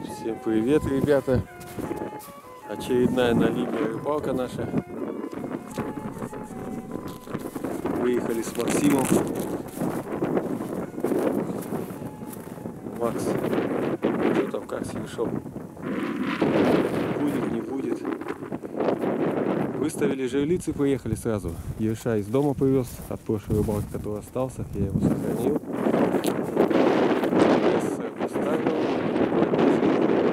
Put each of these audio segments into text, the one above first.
Всем привет, ребята! Очередная на линии рыбалка наша. Выехали с Максимом. Макс, что там, как с решил? Будет, не будет. Выставили жерлицы, поехали сразу. Ерша из дома привез от прошлой рыбалки, который остался. Я его сохранил.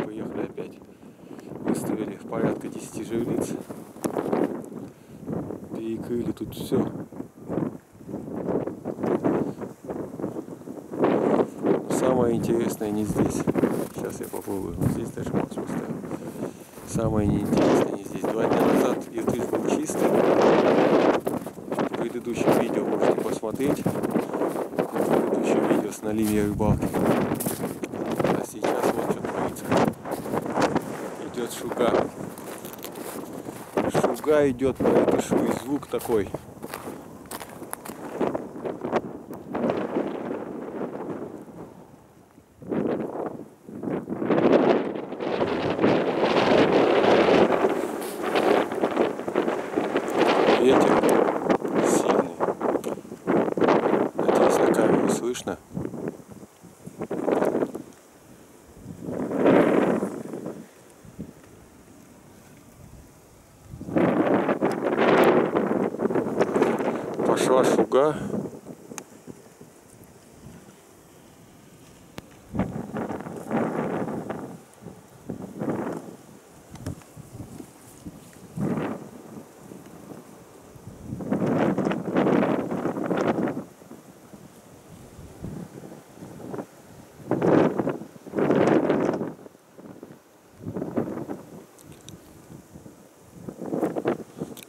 Поехали опять. Выставили порядка 10 жерлиц. Перекрыли тут все. Но самое интересное не здесь. Сейчас я попробую. Вот здесь даже Макс поставил. Самое неинтересное не здесь. 2 дня назад иртыш был чистый. В предыдущем видео можете посмотреть. В предыдущем видео с на линии рыбалки. А сейчас вот что творится. Идет шуга. Шуга идет по иртышу, и звук такой. Ветер сильный. Надеюсь, на камеру слышно. Пошла шуга.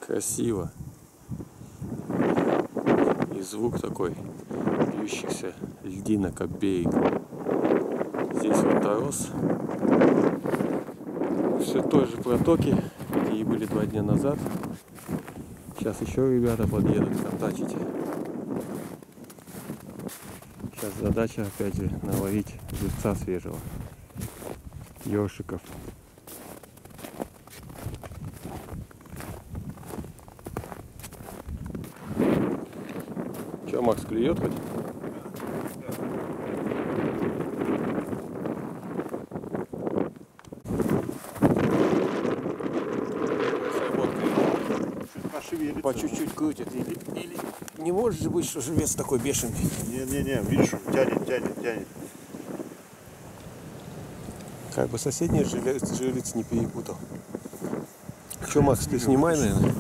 Красиво. И звук такой бьющихся льдинок об берег. Здесь вот торос. Все той же протоки, какие были 2 дня назад. Сейчас еще ребята подъедут контачить. Сейчас задача опять же наловить живца свежего. Ёршиков. Че, Макс, клюет хоть? По чуть-чуть крутит. Или не может же быть, что живец такой бешеный? Не-не-не, видишь, он тянет. Как бы соседний жерлиц не перепутал. Че, Макс, ты снимай, наверное?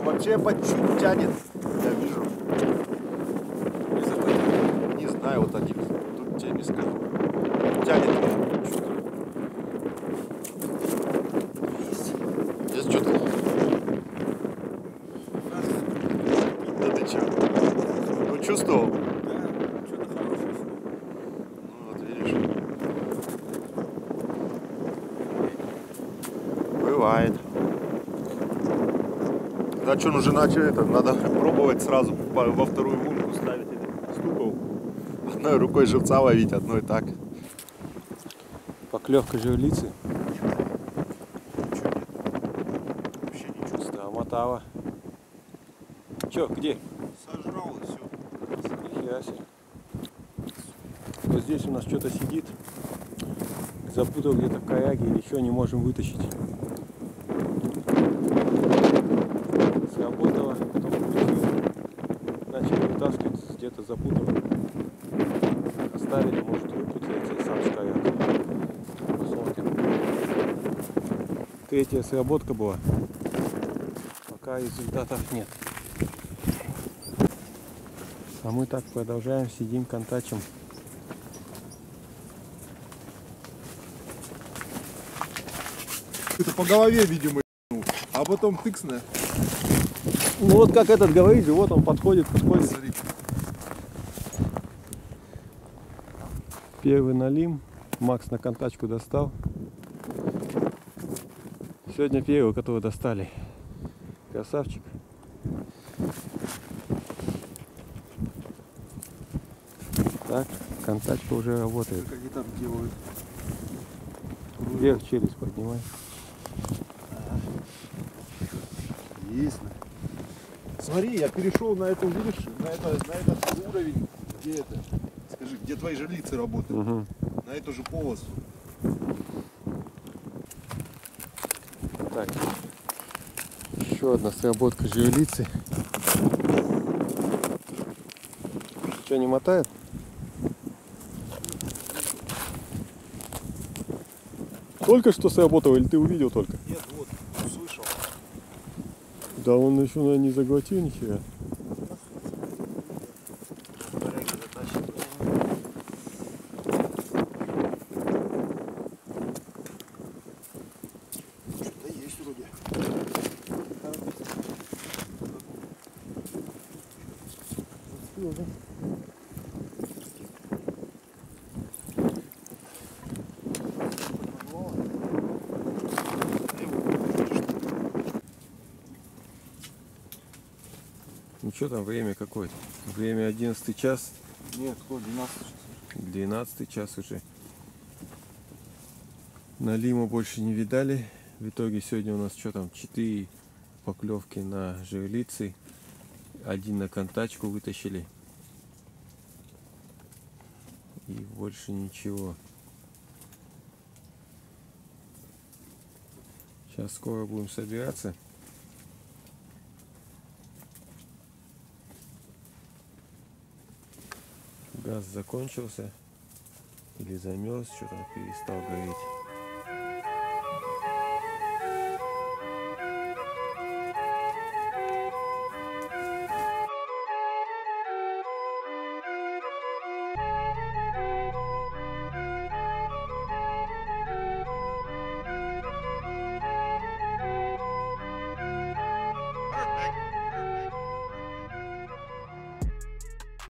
Вообще по чуть тянет, я вижу. Не знаю, вот один. Тут тебе не скажу. Тянет. Здесь что-то. Да ты че? Ну чувствовал? Да, что-то хорошее. Ну вот видишь. Бывает. Да что, нужно надо пробовать сразу во вторую лунку ставить этих стуков. Одной рукой живца ловить, одной так. Поклевка жерлицы. Вообще ничего. Стомотала. Че, где? Сожрал и все. Нихера себе. Вот здесь у нас что-то сидит. Запутал где-то в коряге или еще не можем вытащить. Сработало, потом начали вытаскивать, где-то запутал. Оставили, может выпутается и сам с коряга. Посмотрим. 3-я сработка была. Пока результатов нет. А мы так продолжаем, сидим, контачим. по голове, видимо, а потом тыксне. Ну вот как этот говорит же, вот он подходит. Смотри. Первый налим. Макс на контачку достал. Сегодня первый, которого достали. Красавчик. Так, контачка уже работает. Как они там делают? Вверх челюсть поднимай. Есть. Смотри, я перешел на эту, видишь, на этот уровень, где это, скажи, где твои жерлицы работают, Угу. на эту же полосу. Так, еще одна сработка жерлицы. Что, не мотает? Только что сработал или ты увидел только? Нет, вот, услышал. Да он еще, наверное, не заглотил нихера. Что-то есть вроде. Ну что там, время какое-то? Время 11 час, Нет, кто 12 часов. 12 час уже. Налима больше не видали. В итоге сегодня у нас что там, 4 поклевки на жерлицы. 1 на контачку вытащили. И больше ничего. Сейчас скоро будем собираться. Газ закончился. Или замерз, что-то перестал гореть.